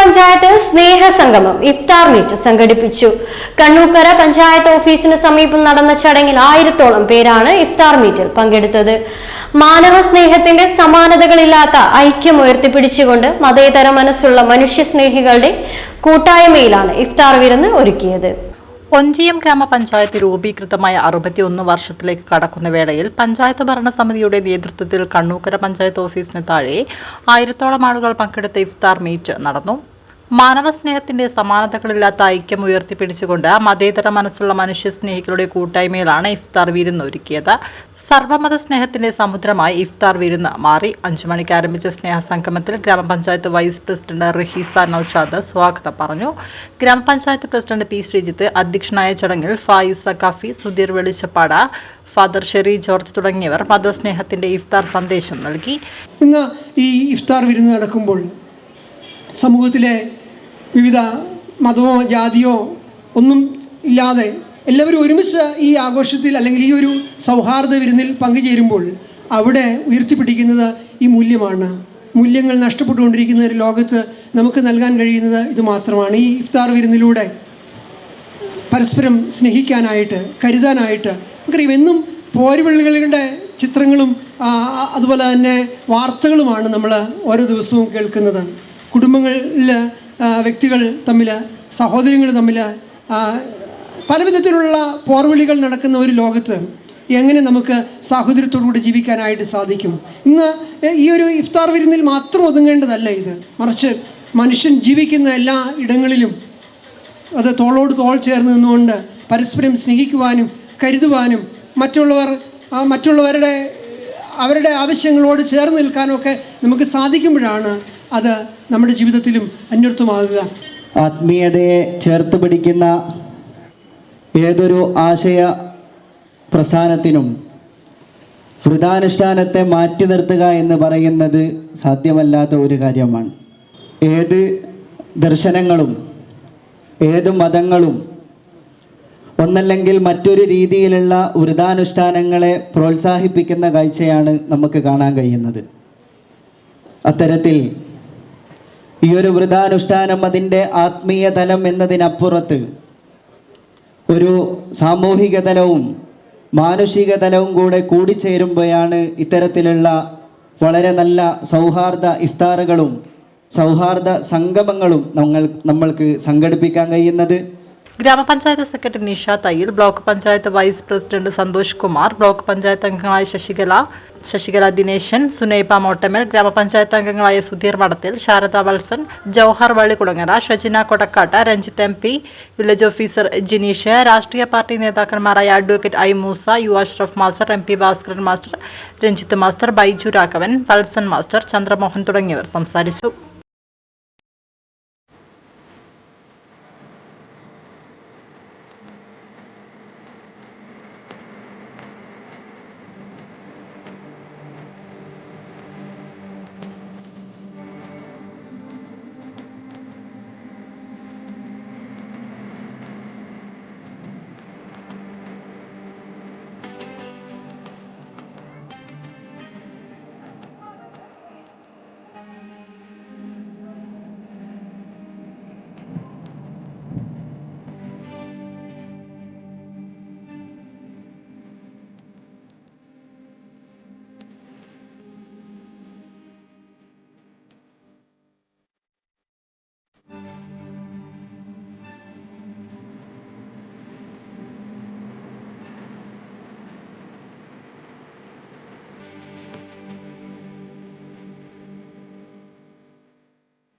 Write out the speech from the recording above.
പഞ്ചായത്ത് സ്നേഹസംഗമം ഇഫ്താർ meet സംഘടിപ്പിച്ചു. കണ്ണൂക്കര പഞ്ചായത്ത് ഓഫീസിന് സമീപം നടന്ന ചടങ്ങിൽ 1000-ഓളം പേരാണ് ഇഫ്താർ മീറ്റിൽ പങ്കെടുത്തത്. മാനവ സ്നേഹത്തിന്റെ സമാനതകളില്ലാത്ത ഐക്യം ഉയർത്തിപ്പിടിച്ചുകൊണ്ട് മതേതര മനസ്സുള്ള മനുഷ്യസ്നേഹികളുടെ കൂട്ടായ്മയിലാണ് ഇഫ്താർ വിരുന്ന് ഒരുക്കിയത്. ഒഞ്ചിയം ഗ്രാമപഞ്ചായത്ത് രൂപീകൃതമായ 61 വർഷത്തിലേക്ക് കടക്കുന്ന വേളയിൽ പഞ്ചായത്ത് ഭരണസമിതിയുടെ നേതൃത്വത്തിൽ കണ്ണൂക്കര പഞ്ചായത്ത് ഓഫീസിന് താഴെ 1000-ഓളം ആളുകൾ പങ്കെടുത്ത ഇഫ്താർ മീറ്റ് നടന്നു. മാനവസ്നേഹത്തിന്റെ സമാനതകളില്ലാത്ത ഐക്യം ഉയർത്തിപ്പിടിച്ചുകൊണ്ട് മതേതര മനസ്സുള്ള മനുഷ്യസ്നേഹികളുടെ കൂട്ടായ്മയിലാണ് ഇഫ്താർ വിരുന്ന് ഒരുക്കിയത്. സർവ്വമത സ്നേഹത്തിന്റെ സമുദ്രമായി ഇഫ്താർ വിരുന്ന് മാറി. 5 മണിക്ക് ആരംഭിച്ച സ്നേഹസംഗമത്തിൽ ഗ്രാമപഞ്ചായത്ത് വൈസ് പ്രസിഡന്റ് റഹീസ നൌഷാദ് സ്വാഗതം പറഞ്ഞു. ഗ്രാമപഞ്ചായത്ത് പ്രസിഡന്റ് പി ശ്രീജിത്ത് അധ്യക്ഷനായ ചടങ്ങിൽ ഫായിസ കഫി, സുധീർ വെളിച്ചപ്പാട, ഫാദർ ഷെറി ജോർജ് തുടങ്ങിയവർ മതസ്നേഹത്തിന്റെ ഇഫ്താർ സന്ദേശം നൽകി. ഇന്ന് ഈ ഇഫ്താർ വിരുന്ന് നടക്കുമ്പോൾ സമൂഹത്തിലെ വിവിധ മതമോ ജാതിയോ ഒന്നും ഇല്ലാതെ എല്ലാവരും ഒരുമിച്ച് ഈ ആഘോഷത്തിൽ അല്ലെങ്കിൽ ഈ ഒരു സൗഹാർദ്ദ വിരുന്നിൽ പങ്കുചേരുമ്പോൾ അവിടെ ഉയർത്തിപ്പിടിക്കുന്നത് ഈ മൂല്യമാണ്. മൂല്യങ്ങൾ നഷ്ടപ്പെട്ടുകൊണ്ടിരിക്കുന്ന ഒരു ലോകത്ത് നമുക്ക് നൽകാൻ കഴിയുന്നത് ഇത് മാത്രമാണ്. ഈ ഇഫ്താർ വിരുന്നിലൂടെ പരസ്പരം സ്നേഹിക്കാനായിട്ട്, കരുതാനായിട്ട് നമുക്കറിയാം. എന്നും പോരുവിളികളുടെ ചിത്രങ്ങളും അതുപോലെ തന്നെ വാർത്തകളുമാണ് നമ്മൾ ഓരോ ദിവസവും കേൾക്കുന്നത്. കുടുംബങ്ങളിൽ വ്യക്തികൾ തമ്മിൽ, സഹോദരങ്ങൾ തമ്മിൽ പല വിധത്തിലുള്ള പോർവിളികൾ നടക്കുന്ന ഒരു ലോകത്ത് എങ്ങനെ നമുക്ക് സാഹോദര്യത്തോടുകൂടി ജീവിക്കാനായിട്ട് സാധിക്കും? ഇന്ന് ഈ ഒരു ഇഫ്താർ വിരുന്നിൽ മാത്രം ഒതുങ്ങേണ്ടതല്ല ഇത്. മറിച്ച് മനുഷ്യൻ ജീവിക്കുന്ന എല്ലാ ഇടങ്ങളിലും അത് തോളോട് തോൾ ചേർന്ന് നിന്നുകൊണ്ട് പരസ്പരം സ്നേഹിക്കുവാനും കരുതുവാനും മറ്റുള്ളവരുടെ അവരുടെ ആവശ്യങ്ങളോട് ചേർന്ന് നിൽക്കാനൊക്കെ നമുക്ക് സാധിക്കുമ്പോഴാണ് അത് നമ്മുടെ ജീവിതത്തിലും അന്വർത്ഥമാകുക. ആത്മീയതയെ ചേർത്ത് പിടിക്കുന്ന ഏതൊരു ആശയ പ്രസ്ഥാനത്തിനും വ്രതാനുഷ്ഠാനത്തെ മാറ്റി നിർത്തുക എന്ന് പറയുന്നത് സാധ്യമല്ലാത്ത ഒരു കാര്യമാണ്. ഏത് ദർശനങ്ങളും ഏത് മതങ്ങളും ഒന്നല്ലെങ്കിൽ മറ്റൊരു രീതിയിലുള്ള വ്രതാനുഷ്ഠാനങ്ങളെ പ്രോത്സാഹിപ്പിക്കുന്ന കാഴ്ചയാണ് നമുക്ക് കാണാൻ കഴിയുന്നത്. അത്തരത്തിൽ ഈ ഒരു വ്രതാനുഷ്ഠാനം അതിൻ്റെ ആത്മീയ തലം എന്നതിനപ്പുറത്ത് ഒരു സാമൂഹിക തലവും മാനുഷിക തലവും കൂടെ കൂടിച്ചേരുമ്പോഴാണ് ഇത്തരത്തിലുള്ള വളരെ നല്ല സൗഹാർദ്ദ ഇഫ്താറുകളും സൗഹാർദ്ദ സംഗമങ്ങളും നമ്മൾക്ക് സംഘടിപ്പിക്കാൻ കഴിയുന്നത്. ഗ്രാമപഞ്ചായത്ത് secretary Nisha Thayyil, block panchayat vice president Santhosh Kumar, block panchayat അംഗങ്ങളായ ശശികല ദിനേശൻ, സുനൈബ മോട്ടമൽ, ഗ്രാമപഞ്ചായത്ത് അംഗങ്ങളായ Sudheer Madathil, Sarada Valsan, Jouhar Vallikkulangara, Shajina Kodakkatta, Ranjith MP, village officer Jineesh, രാഷ്ട്രീയ പാർട്ടി നേതാക്കന്മാരായ advocate I Moosa, U Ashraf master, MP Bhaskaran master, Ranjith master, Baiju Raghavan, Valsan master, Chandramohan തുടങ്ങിയവർ സംസാരിച്ചു.